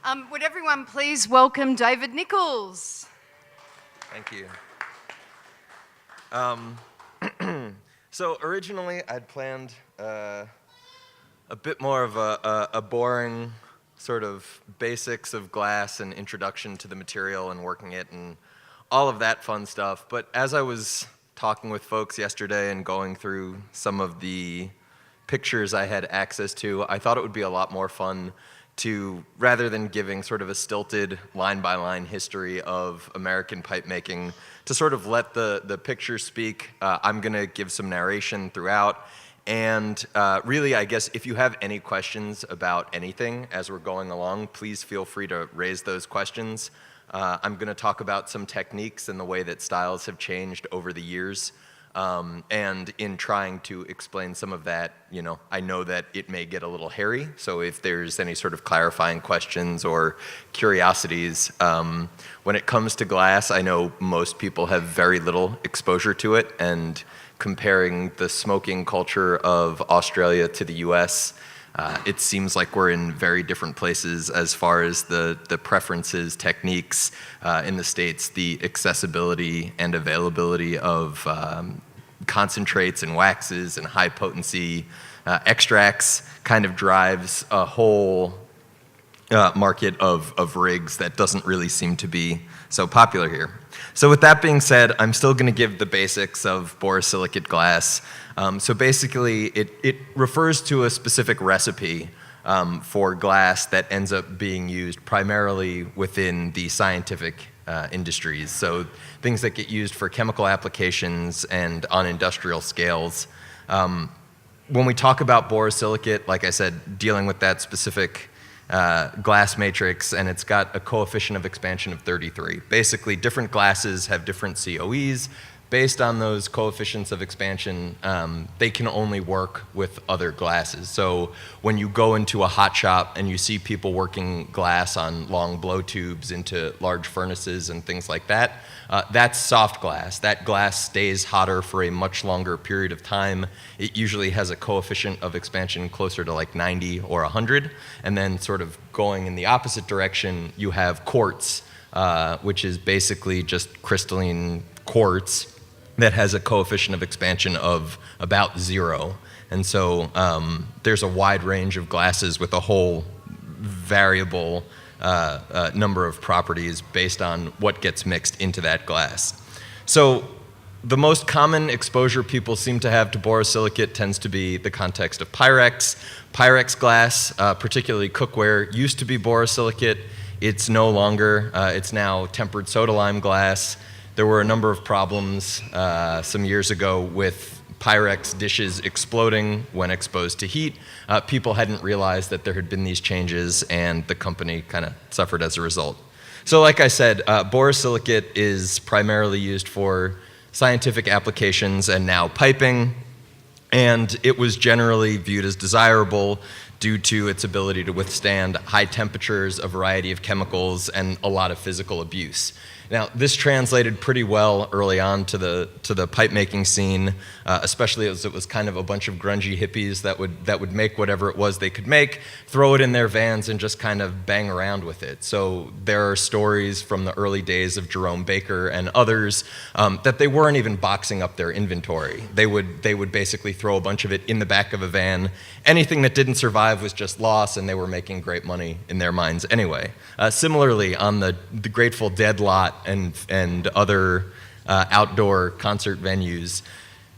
Would everyone please welcome David Nickles? Thank you. So originally I'd planned a bit more of a boring sort of basics of glass and introduction to the material and working it and all of that fun stuff. But as I was talking with folks yesterday and going through some of the pictures I had access to, I thought it would be a lot more fun to, rather than giving sort of a stilted line-by-line history of American pipe making, to sort of let the picture speak. I'm going to give some narration throughout. And really, I guess, if you have any questions about anything as we're going along, please feel free to raise those questions. I'm going to talk about some techniques and the way that styles have changed over the years. And in trying to explain some of that, you know, I know that it may get a little hairy, so if there's any sort of clarifying questions or curiosities, when it comes to glass, I know most people have very little exposure to it, and comparing the smoking culture of Australia to the US, it seems like we're in very different places as far as the preferences, techniques. In the States, the accessibility and availability of concentrates and waxes and high potency extracts kind of drives a whole market of rigs that doesn't really seem to be so popular here. So with that being said, I'm still going to give the basics of borosilicate glass. So basically, it refers to a specific recipe for glass that ends up being used primarily within the scientific industries. So things that get used for chemical applications and on industrial scales. When we talk about borosilicate, like I said, dealing with that specific glass matrix, and it's got a coefficient of expansion of 33. Basically, different glasses have different COEs. Based on those coefficients of expansion, they can only work with other glasses. So when you go into a hot shop and you see people working glass on long blow tubes into large furnaces and things like that, that's soft glass. That glass stays hotter for a much longer period of time. It usually has a coefficient of expansion closer to like 90 or 100. And then sort of going in the opposite direction, you have quartz, which is basically just crystalline quartz that has a coefficient of expansion of about 0. And so there's a wide range of glasses with a whole variable number of properties based on what gets mixed into that glass. So the most common exposure people seem to have to borosilicate tends to be the context of Pyrex. Pyrex glass, particularly cookware, used to be borosilicate. It's no longer. It's now tempered soda lime glass. There were a number of problems some years ago with Pyrex dishes exploding when exposed to heat. People hadn't realized that there had been these changes, and the company kind of suffered as a result. So like I said, borosilicate is primarily used for scientific applications and now piping, and it was generally viewed as desirable due to its ability to withstand high temperatures, a variety of chemicals, and a lot of physical abuse. Now, this translated pretty well early on to the pipe making scene, especially as it was kind of a bunch of grungy hippies that would make whatever it was they could make, throw it in their vans, and just kind of bang around with it. So there are stories from the early days of Jerome Baker and others that they weren't even boxing up their inventory. They would basically throw a bunch of it in the back of a van. Anything that didn't survive was just loss, and they were making great money in their minds anyway. Similarly, on the Grateful Dead lot and other outdoor concert venues,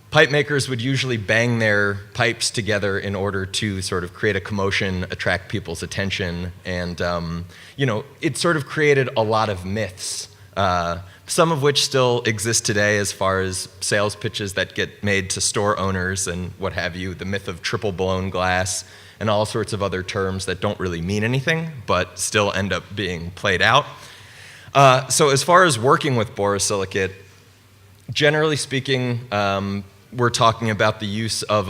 pipe makers would usually bang their pipes together in order to sort of create a commotion, attract people's attention, and you know, it sort of created a lot of myths, some of which still exist today as far as sales pitches that get made to store owners and what have you, the myth of triple blown glass, and all sorts of other terms that don't really mean anything, but still end up being played out. So as far as working with borosilicate, generally speaking, we're talking about the use of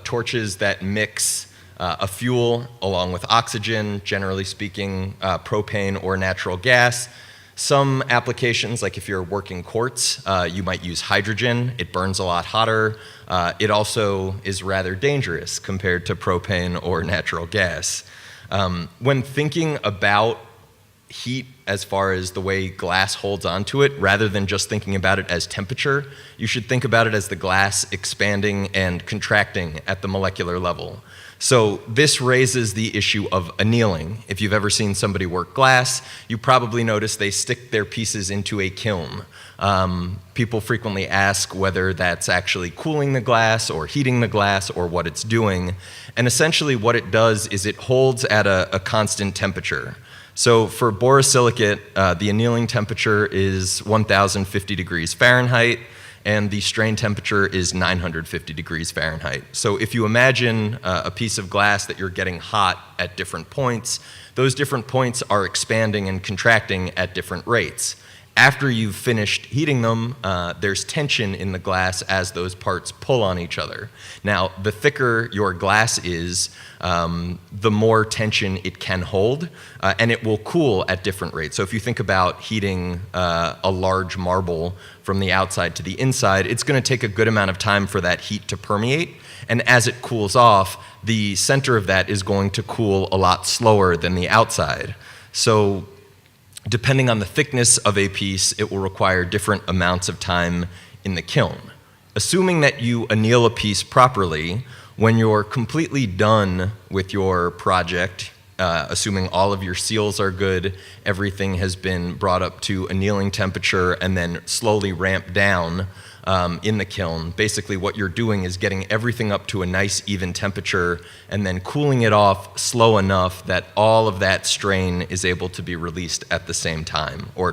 torches that mix a fuel along with oxygen, generally speaking, propane or natural gas. Some applications, like if you're working quartz, you might use hydrogen. It burns a lot hotter. It also is rather dangerous compared to propane or natural gas. When thinking about heat as far as the way glass holds onto it, rather than just thinking about it as temperature, you should think about it as the glass expanding and contracting at the molecular level. So this raises the issue of annealing. If you've ever seen somebody work glass, you probably notice they stick their pieces into a kiln. People frequently ask whether that's actually cooling the glass or heating the glass or what it's doing. And essentially what it does is it holds at a constant temperature. So for borosilicate, the annealing temperature is 1,050 degrees Fahrenheit, and the strain temperature is 950 degrees Fahrenheit. So if you imagine a piece of glass that you're getting hot at different points, those different points are expanding and contracting at different rates. After you've finished heating them, there's tension in the glass as those parts pull on each other. Now, the thicker your glass is, the more tension it can hold, and it will cool at different rates. So if you think about heating a large marble from the outside to the inside, it's going to take a good amount of time for that heat to permeate, and as it cools off, the center of that is going to cool a lot slower than the outside. So depending on the thickness of a piece, it will require different amounts of time in the kiln. Assuming that you anneal a piece properly, when you're completely done with your project, assuming all of your seals are good, everything has been brought up to annealing temperature and then slowly ramped down in the kiln. Basically what you're doing is getting everything up to a nice even temperature and then cooling it off slow enough that all of that strain is able to be released at the same time, or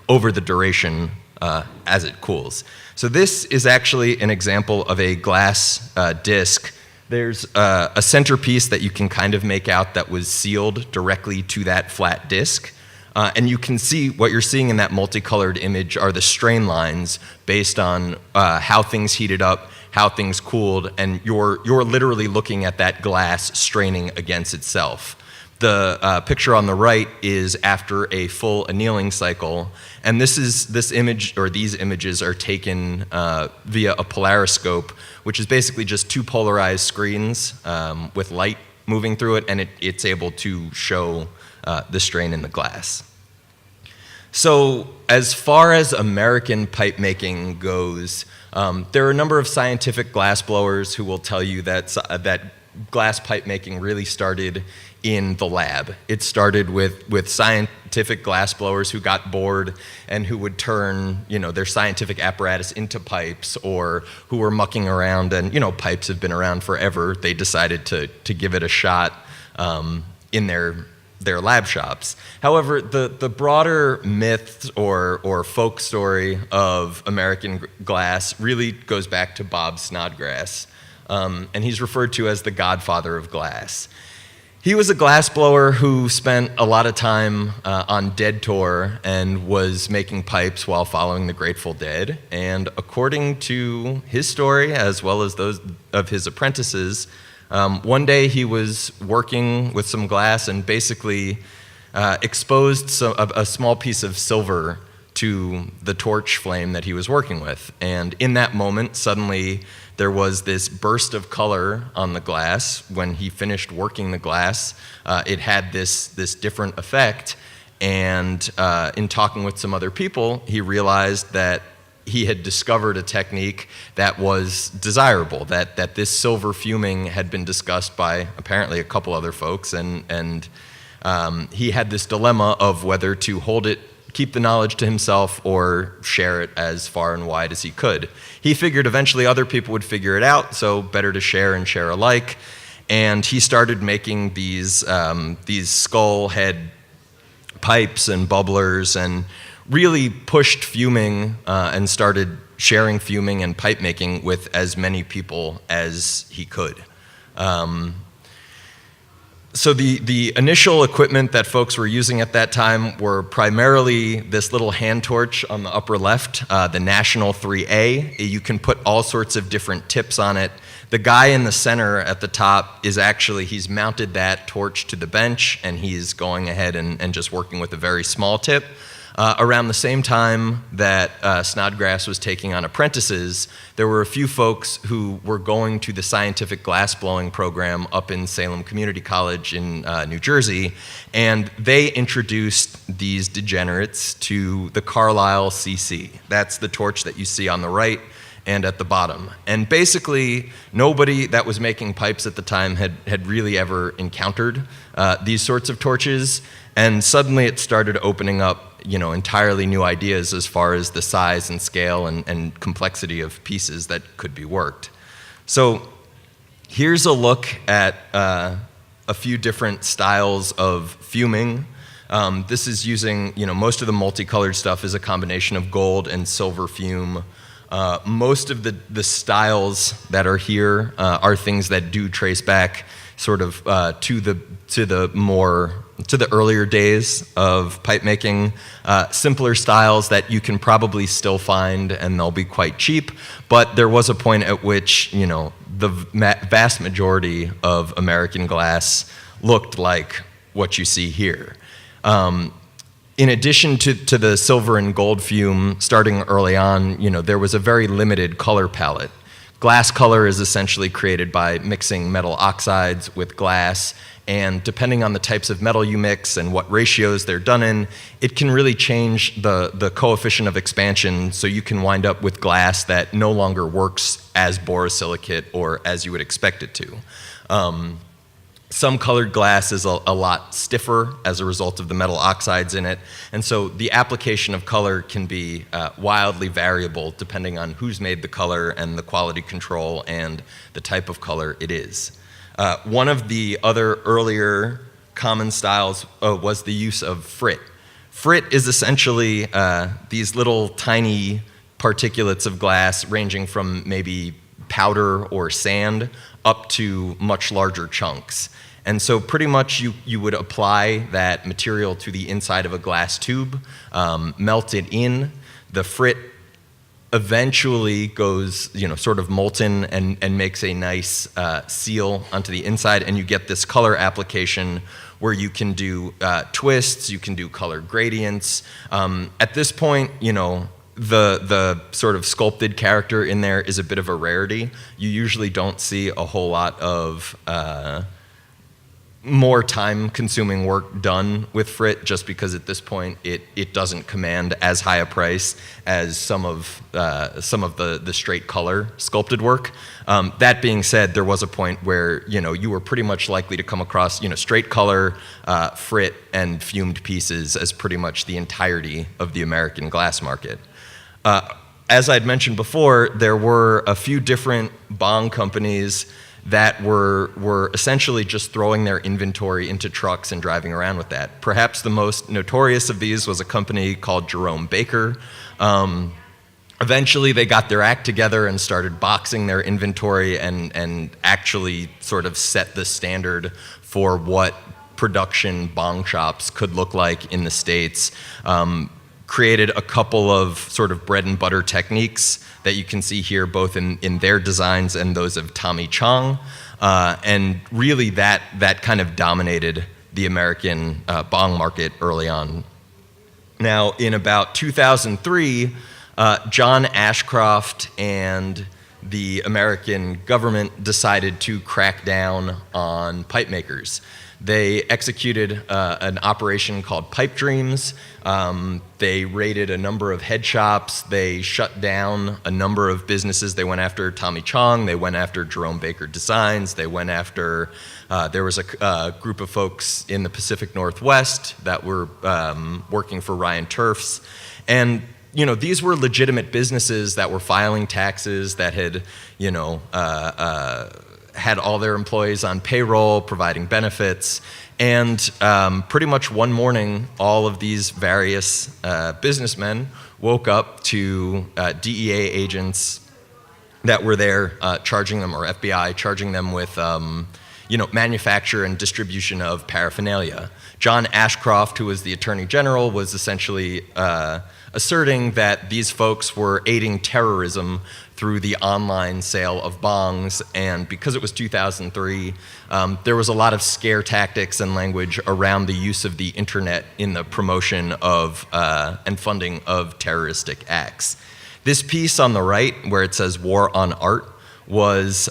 over the duration as it cools. So this is actually an example of a glass disc. There's a centerpiece that you can kind of make out that was sealed directly to that flat disc. And you can see what you're seeing in that multicolored image are the strain lines based on how things heated up, how things cooled, and you're literally looking at that glass straining against itself. The picture on the right is after a full annealing cycle, and this image, or these images, are taken via a polariscope, which is basically just two polarized screens with light moving through it, and it's able to show the strain in the glass. So as far as American pipe making goes, there are a number of scientific glassblowers who will tell you that glass pipe making really started in the lab. It started with scientific glassblowers who got bored and who would turn their scientific apparatus into pipes, or who were mucking around, and pipes have been around forever. They decided to give it a shot in their lab shops. However, the broader myth or folk story of American glass really goes back to Bob Snodgrass, and he's referred to as the godfather of glass. He was a glassblower who spent a lot of time on Dead Tour and was making pipes while following the Grateful Dead. And according to his story, as well as those of his apprentices, one day he was working with some glass and basically exposed a small piece of silver to the torch flame that he was working with. And in that moment, suddenly there was this burst of color on the glass. When he finished working the glass, it had this different effect. And in talking with some other people, he realized that he had discovered a technique that was desirable, that this silver fuming had been discussed by apparently a couple other folks, and he had this dilemma of whether to hold it, keep the knowledge to himself, or share it as far and wide as he could. He figured eventually other people would figure it out, so better to share and share alike. And he started making these skull head pipes and bubblers, and really pushed fuming and started sharing fuming and pipe making with as many people as he could. So the initial equipment that folks were using at that time were primarily this little hand torch on the upper left, the National 3A. You can put all sorts of different tips on it. The guy in the center at the top is he's mounted that torch to the bench, and he's going ahead and just working with a very small tip. Around the same time that Snodgrass was taking on apprentices, there were a few folks who were going to the scientific glassblowing program up in Salem Community College in New Jersey, and they introduced these degenerates to the Carlisle CC. That's the torch that you see on the right and at the bottom. And basically, nobody that was making pipes at the time had really ever encountered these sorts of torches, and suddenly it started opening up entirely new ideas as far as the size and scale and complexity of pieces that could be worked. So here's a look at a few different styles of fuming. This is using, most of the multicolored stuff is a combination of gold and silver fume. Most of the styles that are here are things that do trace back sort of to the earlier days of pipe making. Simpler styles that you can probably still find, and they'll be quite cheap. But there was a point at which the vast majority of American glass looked like what you see here. In addition to the silver and gold fume, starting early on, there was a very limited color palette. Glass color is essentially created by mixing metal oxides with glass, and depending on the types of metal you mix and what ratios they're done in, it can really change the coefficient of expansion, so you can wind up with glass that no longer works as borosilicate or as you would expect it to. Some colored glass is a lot stiffer as a result of the metal oxides in it, and so the application of color can be wildly variable depending on who's made the color and the quality control and the type of color it is. One of the other earlier common styles was the use of frit. Frit is essentially these little tiny particulates of glass ranging from maybe powder or sand up to much larger chunks. And so pretty much you would apply that material to the inside of a glass tube, melt it in. The frit eventually goes, sort of molten and makes a nice seal onto the inside, and you get this color application where you can do twists, you can do color gradients. At this point, the sort of sculpted character in there is a bit of a rarity. You usually don't see a whole lot of more time-consuming work done with frit, just because at this point it doesn't command as high a price as some of the straight color sculpted work. That being said, there was a point where you were pretty much likely to come across straight color, frit, and fumed pieces as pretty much the entirety of the American glass market. As I'd mentioned before, there were a few different bong companies that were essentially just throwing their inventory into trucks and driving around with that. Perhaps the most notorious of these was a company called Jerome Baker. Eventually, they got their act together and started boxing their inventory and actually sort of set the standard for what production bong shops could look like in the States. Created a couple of sort of bread and butter techniques that you can see here, both in their designs and those of Tommy Chong. And really that kind of dominated the American bong market early on. Now, in about 2003, John Ashcroft and the American government decided to crack down on pipe makers. They executed an operation called Pipe Dreams. They raided a number of head shops. They shut down a number of businesses. They went after Tommy Chong. They went after Jerome Baker Designs. They went after, there was a group of folks in the Pacific Northwest that were working for Ryan Turfs. And these were legitimate businesses that were filing taxes, that had, had all their employees on payroll, providing benefits, and pretty much one morning, all of these various businessmen woke up to DEA agents that were there charging them, or FBI charging them with manufacture and distribution of paraphernalia. John Ashcroft, who was the Attorney General, was essentially asserting that these folks were aiding terrorism through the online sale of bongs, and because it was 2003, there was a lot of scare tactics and language around the use of the internet in the promotion of and funding of terroristic acts. This piece on the right, where it says "War on Art," was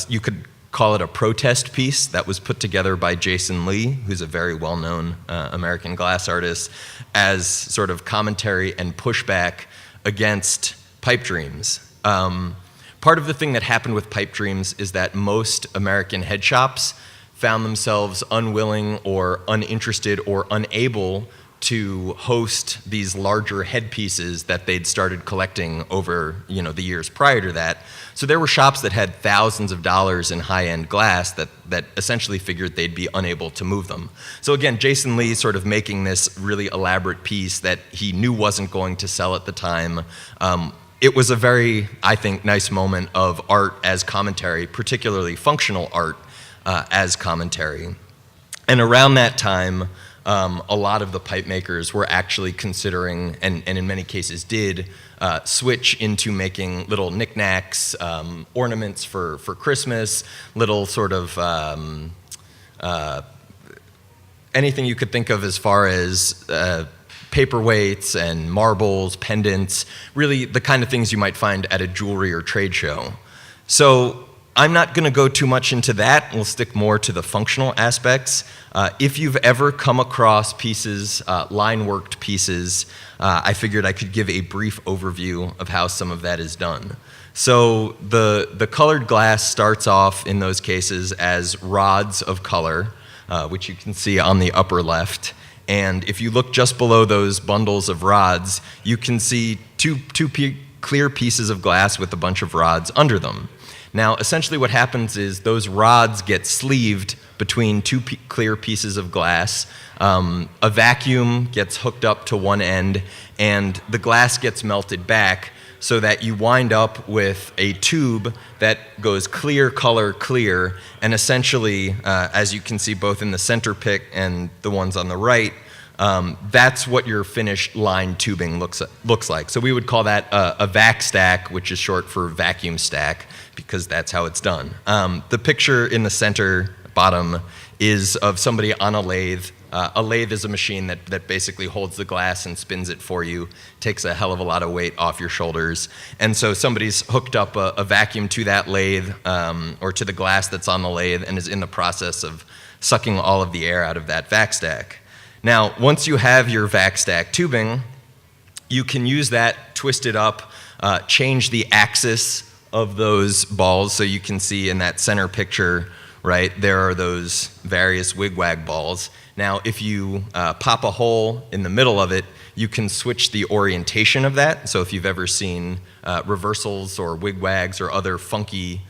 you could call it a protest piece that was put together by Jason Lee, who's a very well-known American glass artist, as sort of commentary and pushback against pipe dreams. Part of the thing that happened with pipe dreams is that most American head shops found themselves unwilling or uninterested or unable to host these larger headpieces that they'd started collecting over, the years prior to that. So there were shops that had thousands of dollars in high-end glass that essentially figured they'd be unable to move them. So again, Jason Lee sort of making this really elaborate piece that he knew wasn't going to sell at the time. It was a very, I think, nice moment of art as commentary, particularly functional art as commentary. And around that time, a lot of the pipe makers were actually considering, and in many cases did, switch into making little knickknacks, ornaments for Christmas, little sort of anything you could think of as far as paperweights and marbles, pendants, really the kind of things you might find at a jewelry or trade show. So I'm not going to go too much into that. We'll stick more to the functional aspects. If you've ever come across pieces, line-worked pieces, I figured I could give a brief overview of how some of that is done. So the colored glass starts off in those cases as rods of color, which you can see on the upper left. And if you look just below those bundles of rods, you can see two clear pieces of glass with a bunch of rods under them. Now, essentially what happens is those rods get sleeved between two clear pieces of glass. A vacuum gets hooked up to one end, and the glass gets melted back so that you wind up with a tube that goes clear, color, clear, and essentially, as you can see both in the center pic and the ones on the right, that's what your finished line tubing looks like. So we would call that a vac stack, which is short for vacuum stack, because that's how it's done. The picture in the center bottom is of somebody on a lathe. A lathe is a machine that basically holds the glass and spins it for you, takes a hell of a lot of weight off your shoulders. And so somebody's hooked up a vacuum to that lathe or to the glass that's on the lathe and is in the process of sucking all of the air out of that vac stack. Now, once you have your vac stack tubing, you can use that, twist it up, change the axis of those balls. So you can see in that center picture, right, there are those various wigwag balls. Now, if you pop a hole in the middle of it, you can switch the orientation of that. So if you've ever seen reversals or wigwags or other funky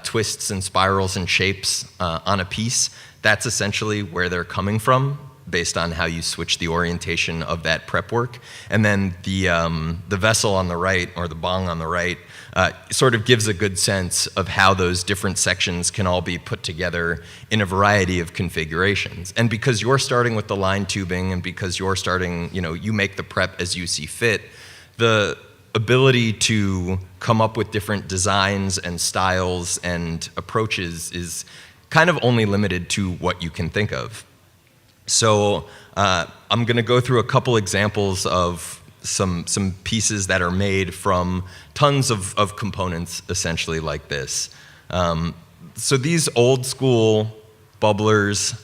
twists and spirals and shapes on a piece, that's essentially where they're coming from, based on how you switch the orientation of that prep work. And then the vessel on the right, or the bong on the right, sort of gives a good sense of how those different sections can all be put together in a variety of configurations. And because you're starting with the line tubing, and because you're starting, you make the prep as you see fit, the ability to come up with different designs and styles and approaches is kind of only limited to what you can think of. So I'm going to go through a couple examples of some pieces that are made from tons of components, essentially like this. So these old school bubblers,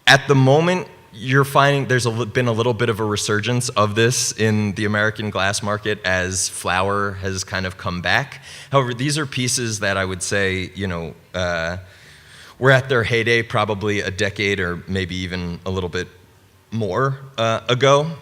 at the moment, you're finding there's been a little bit of a resurgence of this in the American glass market as flour has kind of come back. However, these are pieces that I would say, were at their heyday probably a decade or maybe even a little bit more ago.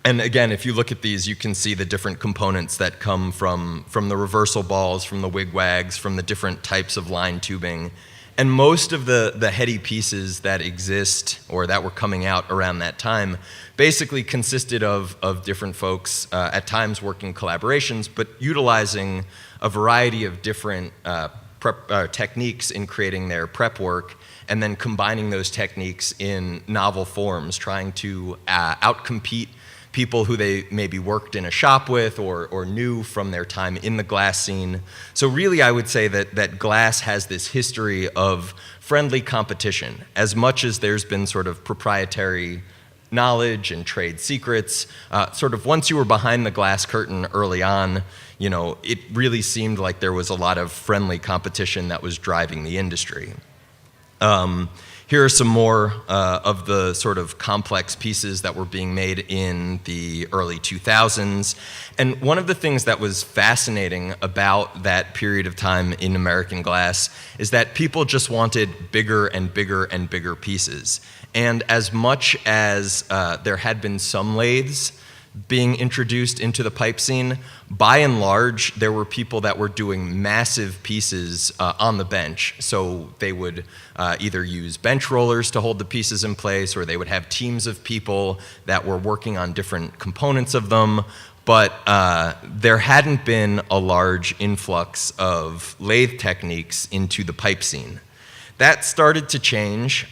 And again, if you look at these, you can see the different components that come from the reversal balls, from the wigwags, from the different types of line tubing. And most of the heady pieces that exist or that were coming out around that time basically consisted of different folks, at times working collaborations, but utilizing a variety of different techniques in creating their prep work, and then combining those techniques in novel forms, trying to outcompete people who they maybe worked in a shop with or knew from their time in the glass scene. So really, I would say that glass has this history of friendly competition. As much as there's been sort of proprietary knowledge and trade secrets, sort of once you were behind the glass curtain early on, it really seemed like there was a lot of friendly competition that was driving the industry. Here are some more of the sort of complex pieces that were being made in the early 2000s. And one of the things that was fascinating about that period of time in American glass is that people just wanted bigger and bigger and bigger pieces. And as much as there had been some lathes being introduced into the pipe scene, by and large, there were people that were doing massive pieces on the bench. So they would either use bench rollers to hold the pieces in place, or they would have teams of people that were working on different components of them. But there hadn't been a large influx of lathe techniques into the pipe scene. That started to change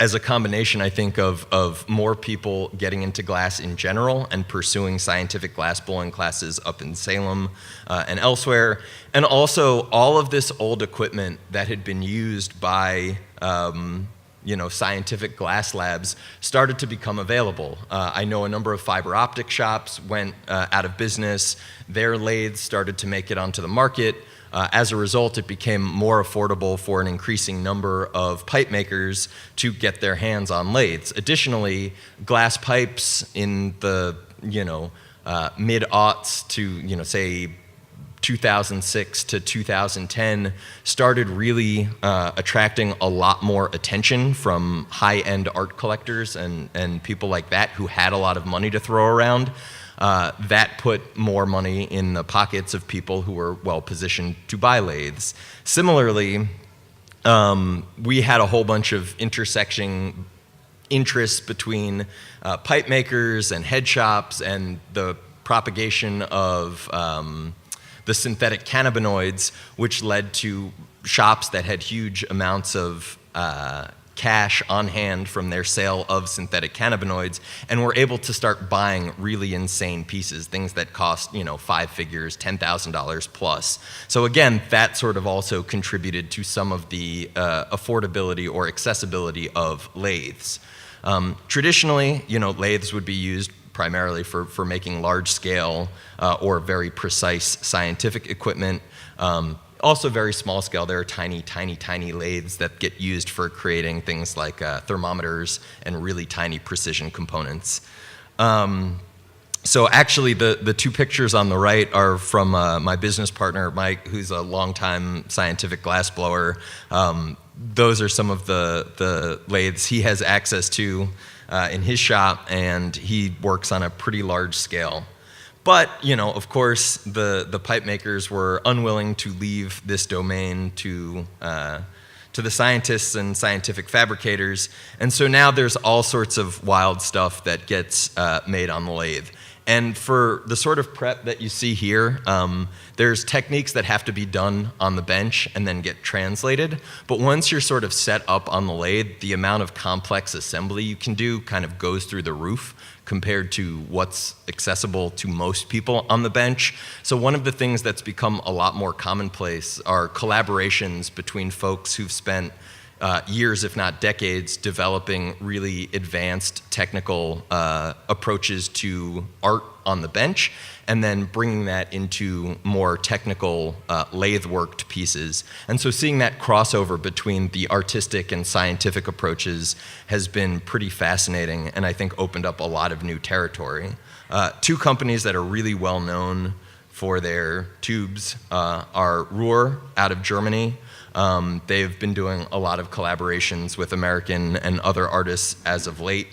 as a combination, I think, of more people getting into glass in general and pursuing scientific glass blowing classes up in Salem and elsewhere, and also all of this old equipment that had been used by scientific glass labs started to become available. I know a number of fiber optic shops went out of business. Their lathes started to make it onto the market. As a result, it became more affordable for an increasing number of pipe makers to get their hands on lathes. Additionally, glass pipes in the mid-aughts to say 2006 to 2010 started really attracting a lot more attention from high-end art collectors and people like that who had a lot of money to throw around. That put more money in the pockets of people who were well positioned to buy lathes. Similarly, we had a whole bunch of intersecting interests between pipe makers and head shops and the propagation of the synthetic cannabinoids, which led to shops that had huge amounts of cash on hand from their sale of synthetic cannabinoids, and were able to start buying really insane pieces, things that cost, 5 figures, $10,000 plus. So again, that sort of also contributed to some of the affordability or accessibility of lathes. Traditionally, lathes would be used primarily for making large scale or very precise scientific equipment. Also very small scale, there are tiny, tiny, tiny lathes that get used for creating things like thermometers and really tiny precision components. So actually the two pictures on the right are from my business partner, Mike, who's a longtime scientific glass blower. Those are some of the lathes he has access to in his shop, and he works on a pretty large scale. But, of course, the pipe makers were unwilling to leave this domain to the scientists and scientific fabricators. And so now there's all sorts of wild stuff that gets made on the lathe. And for the sort of prep that you see here, there's techniques that have to be done on the bench and then get translated. But once you're sort of set up on the lathe, the amount of complex assembly you can do kind of goes through the roof compared to what's accessible to most people on the bench. So one of the things that's become a lot more commonplace are collaborations between folks who've spent years, if not decades, developing really advanced technical approaches to art on the bench, and then bringing that into more technical lathe-worked pieces. And so seeing that crossover between the artistic and scientific approaches has been pretty fascinating, and I think opened up a lot of new territory. Two companies that are really well known for their tubes are Ruhr out of Germany. They've been doing a lot of collaborations with American and other artists as of late.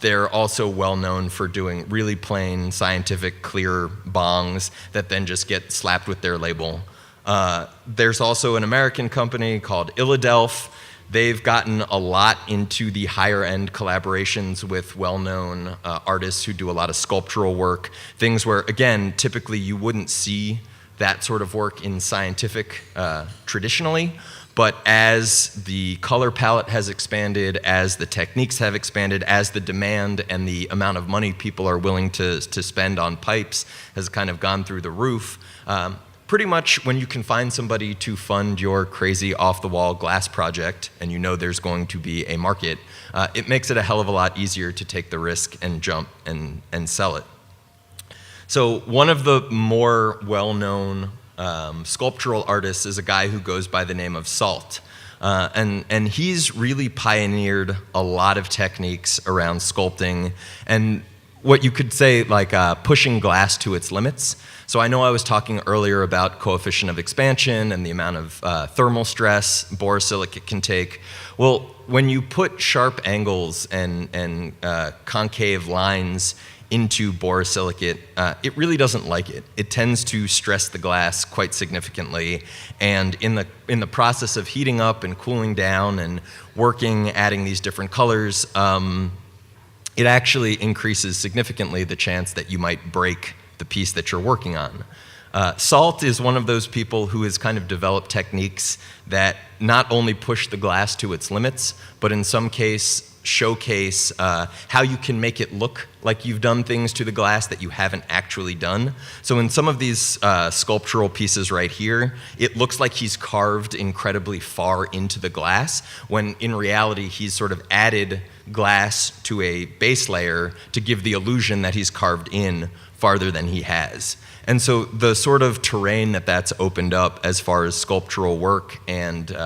They're also well known for doing really plain, scientific, clear bongs that then just get slapped with their label. There's also an American company called Illadelph. They've gotten a lot into the higher end collaborations with well-known artists who do a lot of sculptural work, things where, again, typically you wouldn't see that sort of work in scientific traditionally, But as the color palette has expanded, as the techniques have expanded, as the demand and the amount of money people are willing to spend on pipes has kind of gone through the roof, pretty much when you can find somebody to fund your crazy off-the-wall glass project and you know there's going to be a market, it makes it a hell of a lot easier to take the risk and jump and sell it. So one of the more well-known sculptural artists is a guy who goes by the name of Salt. And he's really pioneered a lot of techniques around sculpting and what you could say like pushing glass to its limits. So I know I was talking earlier about coefficient of expansion and the amount of thermal stress borosilicate can take. Well, when you put sharp angles and concave lines into borosilicate, it really doesn't like it. It tends to stress the glass quite significantly, and in the process of heating up and cooling down and working, adding these different colors, it actually increases significantly the chance that you might break the piece that you're working on. Salt is one of those people who has kind of developed techniques that not only push the glass to its limits, but in some case showcase how you can make it look like you've done things to the glass that you haven't actually done. So in some of these sculptural pieces right here, it looks like he's carved incredibly far into the glass, when in reality he's sort of added glass to a base layer to give the illusion that he's carved in farther than he has. And so the sort of terrain that's opened up as far as sculptural work and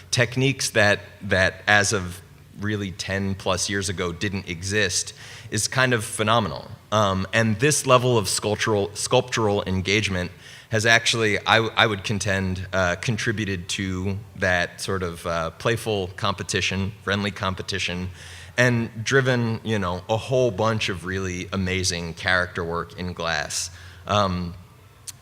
techniques that as of really 10 plus years ago didn't exist is kind of phenomenal. And this level of sculptural engagement has actually, I would contend, contributed to that sort of playful competition, friendly competition, and driven, a whole bunch of really amazing character work in glass.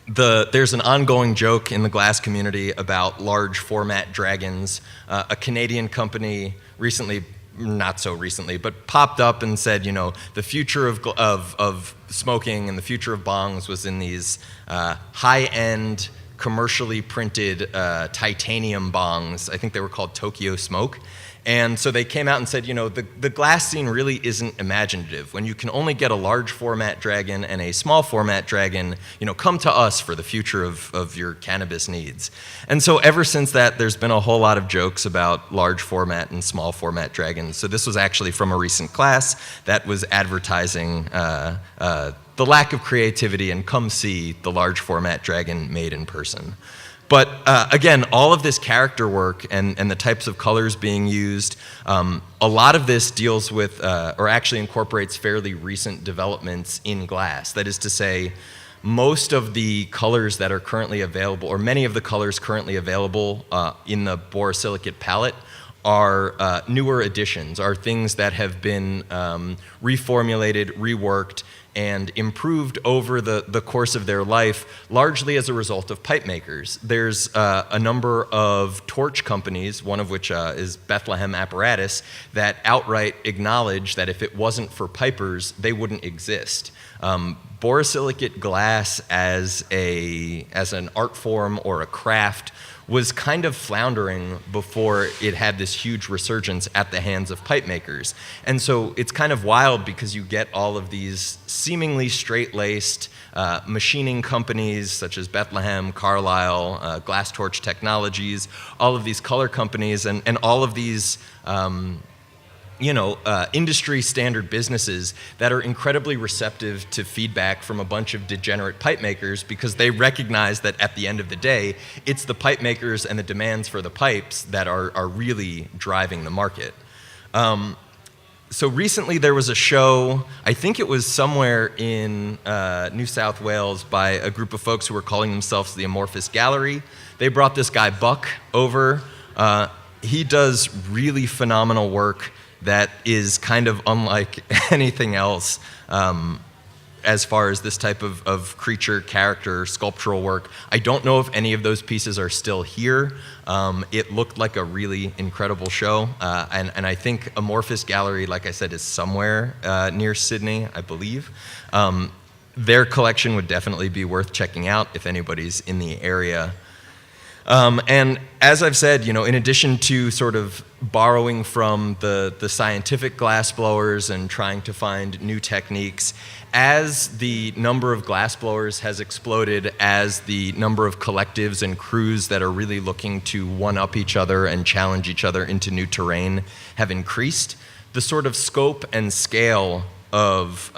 There's an ongoing joke in the glass community about large format dragons. A Canadian company recently, not so recently, but popped up and said, the future of smoking and the future of bongs was in these high-end, commercially printed titanium bongs. I think they were called Tokyo Smoke. And so they came out and said, the glass scene really isn't imaginative. When you can only get a large format dragon and a small format dragon, come to us for the future of your cannabis needs. And so ever since that, there's been a whole lot of jokes about large format and small format dragons. So this was actually from a recent class that was advertising the lack of creativity and come see the large format dragon made in person. But again, all of this character work and the types of colors being used, a lot of this deals with, or actually incorporates fairly recent developments in glass. That is to say, most of the colors that are currently available, or many of the colors currently available in the borosilicate palette are newer additions, are things that have been reformulated, reworked, and improved over the course of their life, largely as a result of pipe makers. There's a number of torch companies, one of which is Bethlehem Apparatus, that outright acknowledge that if it wasn't for pipers, they wouldn't exist. Borosilicate glass as an art form or a craft was kind of floundering before it had this huge resurgence at the hands of pipe makers. And so it's kind of wild because you get all of these seemingly straight-laced machining companies such as Bethlehem, Carlisle, Glass Torch Technologies, all of these color companies, and all of these industry standard businesses that are incredibly receptive to feedback from a bunch of degenerate pipe makers because they recognize that at the end of the day, it's the pipe makers and the demands for the pipes that are really driving the market. So recently there was a show, I think it was somewhere in New South Wales by a group of folks who were calling themselves the Amorphous Gallery. They brought this guy Buck over. He does really phenomenal work that is kind of unlike anything else as far as this type of creature, character, sculptural work. I don't know if any of those pieces are still here. It looked like a really incredible show. And I think Amorphous Gallery, like I said, is somewhere near Sydney, I believe. Their collection would definitely be worth checking out if anybody's in the area. And as I've said, in addition to sort of borrowing from the scientific glassblowers and trying to find new techniques, as the number of glassblowers has exploded, as the number of collectives and crews that are really looking to one-up each other and challenge each other into new terrain have increased, the sort of scope and scale of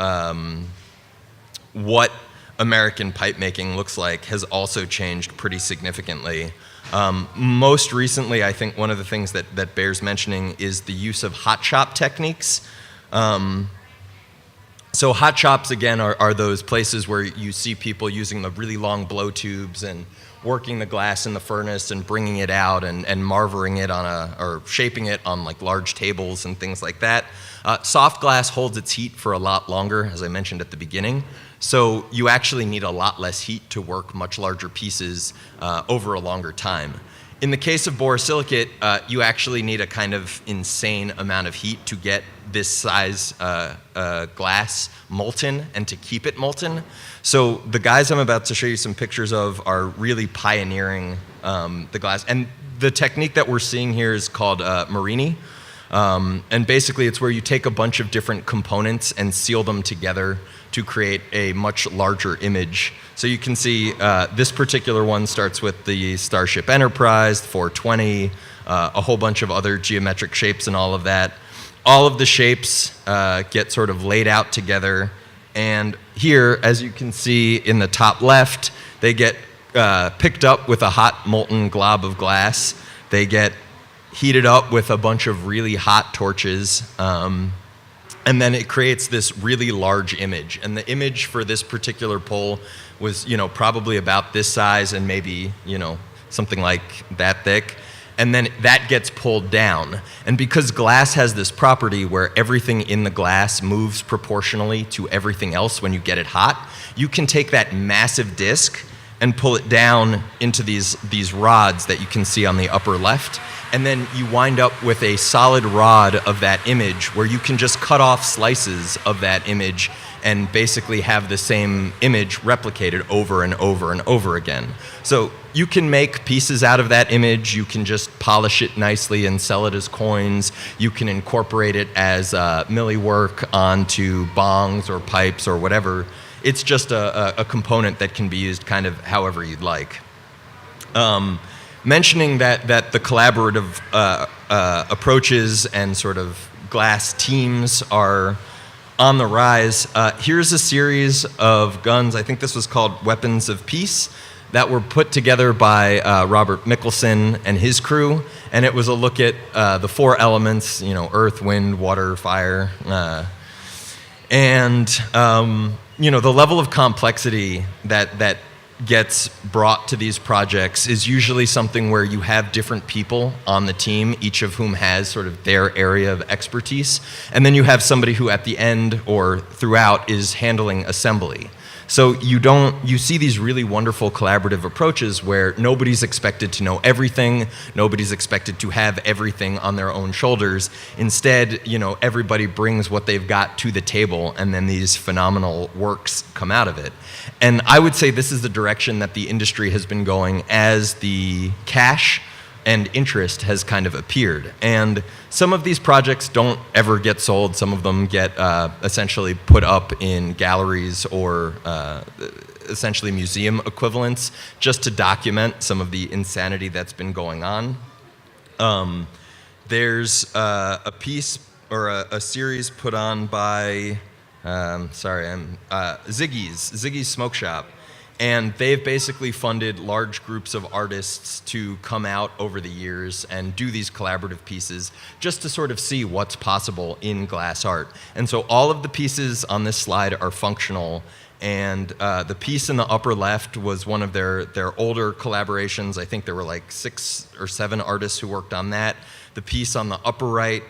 what American pipe making looks like has also changed pretty significantly. Most recently, I think one of the things that bears mentioning is the use of hot shop techniques. So hot shops, again, are those places where you see people using the really long blow tubes and working the glass in the furnace and bringing it out and marvering it or shaping it on like large tables and things like that. Soft glass holds its heat for a lot longer, as I mentioned at the beginning. So you actually need a lot less heat to work much larger pieces over a longer time. In the case of borosilicate, you actually need a kind of insane amount of heat to get this size glass molten and to keep it molten. So the guys I'm about to show you some pictures of are really pioneering the glass. And the technique that we're seeing here is called Marini. And basically it's where you take a bunch of different components and seal them together to create a much larger image. So you can see this particular one starts with the Starship Enterprise, 420, a whole bunch of other geometric shapes and all of that. All of the shapes get sort of laid out together. And here, as you can see in the top left, they get picked up with a hot molten glob of glass. They get heated up with a bunch of really hot torches. And then it creates this really large image. And the image for this particular pole was, probably about this size and maybe, something like that thick. And then that gets pulled down. And because glass has this property where everything in the glass moves proportionally to everything else when you get it hot, you can take that massive disc and pull it down into these rods that you can see on the upper left. And then you wind up with a solid rod of that image where you can just cut off slices of that image and basically have the same image replicated over and over and over again. So you can make pieces out of that image. You can just polish it nicely and sell it as coins. You can incorporate it as milli work onto bongs or pipes or whatever. It's just a component that can be used kind of however you'd like. Mentioning that the collaborative approaches and sort of glass teams are on the rise, here's a series of guns. I think this was called Weapons of Peace, that were put together by Robert Mickelson and his crew. And it was a look at the four elements, earth, wind, water, fire. And the level of complexity that gets brought to these projects is usually something where you have different people on the team, each of whom has sort of their area of expertise, and then you have somebody who at the end or throughout is handling assembly. So you see these really wonderful collaborative approaches where nobody's expected to know everything, nobody's expected to have everything on their own shoulders. Instead, everybody brings what they've got to the table, and then these phenomenal works come out of it. And I would say this is the direction that the industry has been going as the cash and interest has kind of appeared. And some of these projects don't ever get sold. Some of them get essentially put up in galleries or essentially museum equivalents just to document some of the insanity that's been going on. There's a piece or a series put on by, Ziggy's Smoke Shop. And they've basically funded large groups of artists to come out over the years and do these collaborative pieces just to sort of see what's possible in glass art. And so all of the pieces on this slide are functional. And the piece in the upper left was one of their older collaborations. I think there were like 6 or 7 artists who worked on that. The piece on the upper right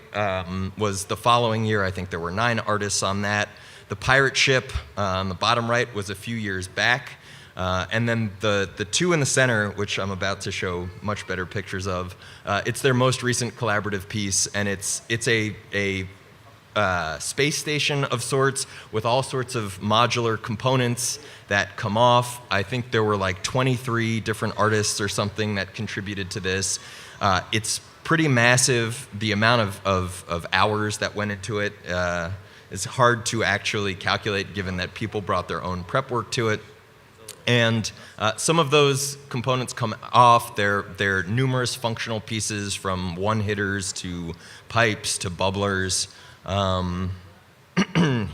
was the following year. I think there were 9 artists on that. The pirate ship on the bottom right was a few years back. And then the 2 in the center, which I'm about to show much better pictures of, it's their most recent collaborative piece, and it's a space station of sorts with all sorts of modular components that come off. I think there were like 23 different artists or something that contributed to this. It's pretty massive. The amount of hours that went into it is hard to actually calculate, given that people brought their own prep work to it. And some of those components come off. They're numerous functional pieces, from one-hitters to pipes to bubblers.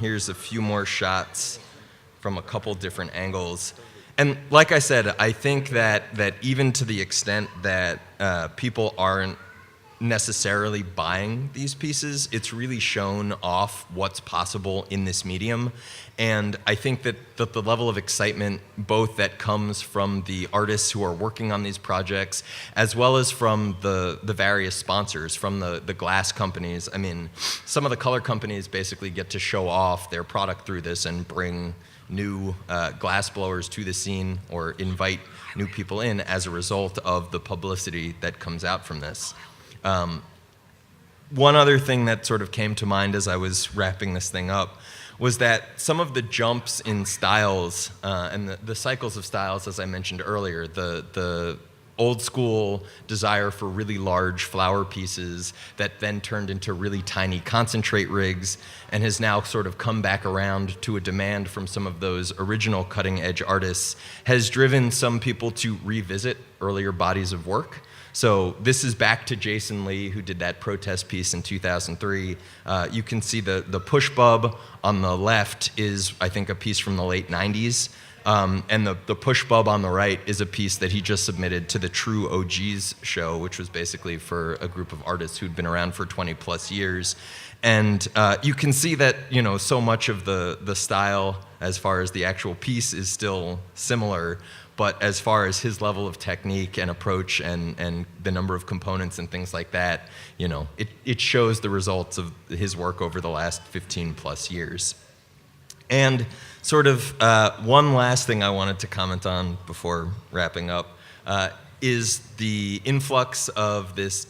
Here's a few more shots from a couple different angles. And like I said, I think that even to the extent that people aren't necessarily buying these pieces, it's really shown off what's possible in this medium. And I think that the level of excitement, both that comes from the artists who are working on these projects, as well as from the various sponsors, from the glass companies. I mean, some of the color companies basically get to show off their product through this and bring new glass blowers to the scene, or invite new people in as a result of the publicity that comes out from this. One other thing that sort of came to mind as I was wrapping this thing up was that some of the jumps in styles and the cycles of styles, as I mentioned earlier, the old school desire for really large flower pieces that then turned into really tiny concentrate rigs, and has now sort of come back around to a demand from some of those original cutting edge artists, has driven some people to revisit earlier bodies of work. So this is back to Jason Lee, who did that protest piece in 2003. You can see the push bub on the left is, I think, a piece from the late 90s. And the push bub on the right is a piece that he just submitted to the True OGs show, which was basically for a group of artists who'd been around for 20 plus years. And you can see that, you know, so much of the style as far as the actual piece is still similar. But as far as his level of technique and approach and the number of components and things like that, you know, it shows the results of his work over the last 15 plus years. And sort of one last thing I wanted to comment on before wrapping up is the influx of this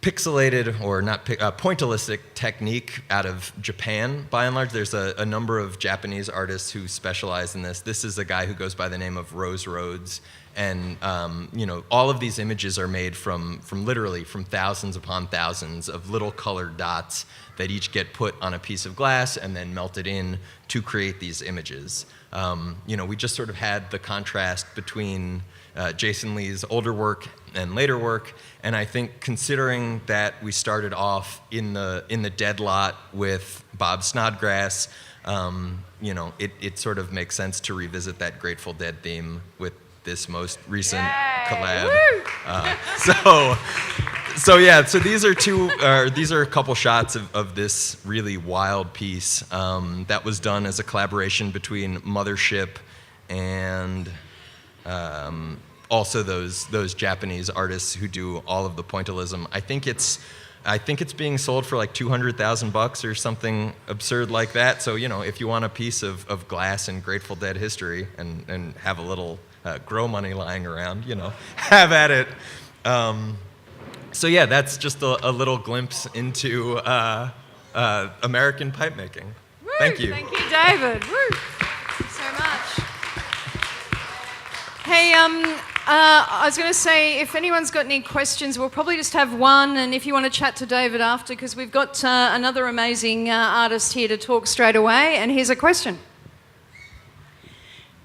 pixelated, or not pointillistic technique out of Japan, by and large. There's a number of Japanese artists who specialize in this. This is a guy who goes by the name of Rose Rhodes, and you know, all of these images are made from literally from thousands upon thousands of little colored dots that each get put on a piece of glass and then melted in to create these images. You know, we just sort of had the contrast between Jason Lee's older work and later work, and I think considering that we started off in the dead lot with Bob Snodgrass, you know, it sort of makes sense to revisit that Grateful Dead theme with this most recent collab. So yeah, so these are a couple shots of this really wild piece that was done as a collaboration between Mothership and also those Japanese artists who do all of the pointillism. I think it's being sold for like $200,000 or something absurd like that. So, you know, if you want a piece of glass in Grateful Dead history and have a little grow money lying around, you know, have at it. So yeah, that's just a little glimpse into American pipe making. Woo, thank you. Thank you, David. Woo. Thank you so much. Hey, I was going to say, if anyone's got any questions, we'll probably just have one, and if you want to chat to David after, because we've got another amazing artist here to talk straight away, and here's a question.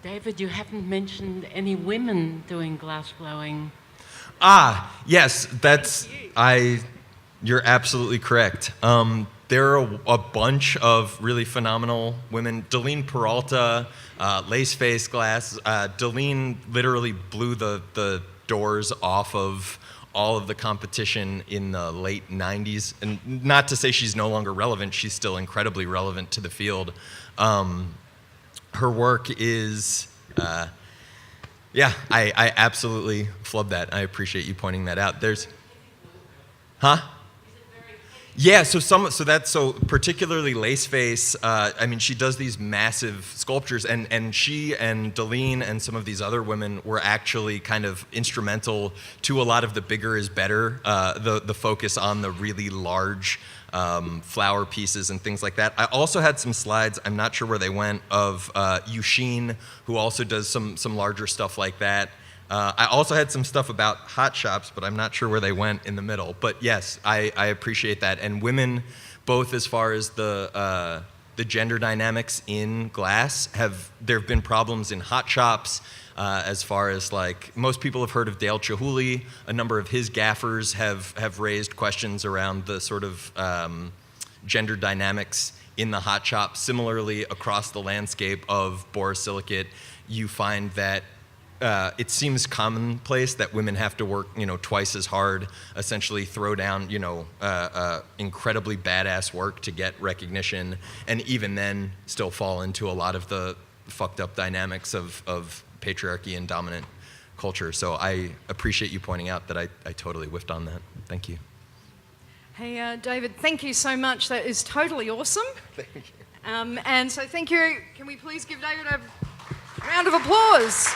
David, you haven't mentioned any women doing glass blowing. Yes, you're absolutely correct. There are a bunch of really phenomenal women. Delene Peralta, Lace Face Glass. Delene literally blew the doors off of all of the competition in the late 90s. And not to say she's no longer relevant, she's still incredibly relevant to the field. Her work is, yeah, I absolutely flub that. I appreciate you pointing that out. Yeah, so particularly Laceface. I mean, she does these massive sculptures, and she and Deline and some of these other women were actually kind of instrumental to a lot of the bigger is better, the focus on the really large flower pieces and things like that. I also had some slides, I'm not sure where they went, of Yushin, who also does some larger stuff like that. I also had some stuff about hot shops, but I'm not sure where they went in the middle. But yes, I appreciate that. And women, both as far as the gender dynamics in glass, there have been problems in hot shops. As far as like, most people have heard of Dale Chihuly. A number of his gaffers have raised questions around the sort of gender dynamics in the hot shop. Similarly, across the landscape of Borosilicate, you find that it seems commonplace that women have to work, twice as hard, essentially throw down, incredibly badass work to get recognition, and even then still fall into a lot of the fucked up dynamics of patriarchy and dominant culture. So I appreciate you pointing out that I totally whiffed on that. Thank you. Hey, David, thank you so much. That is totally awesome. Thank you. And so thank you. Can we please give David a round of applause?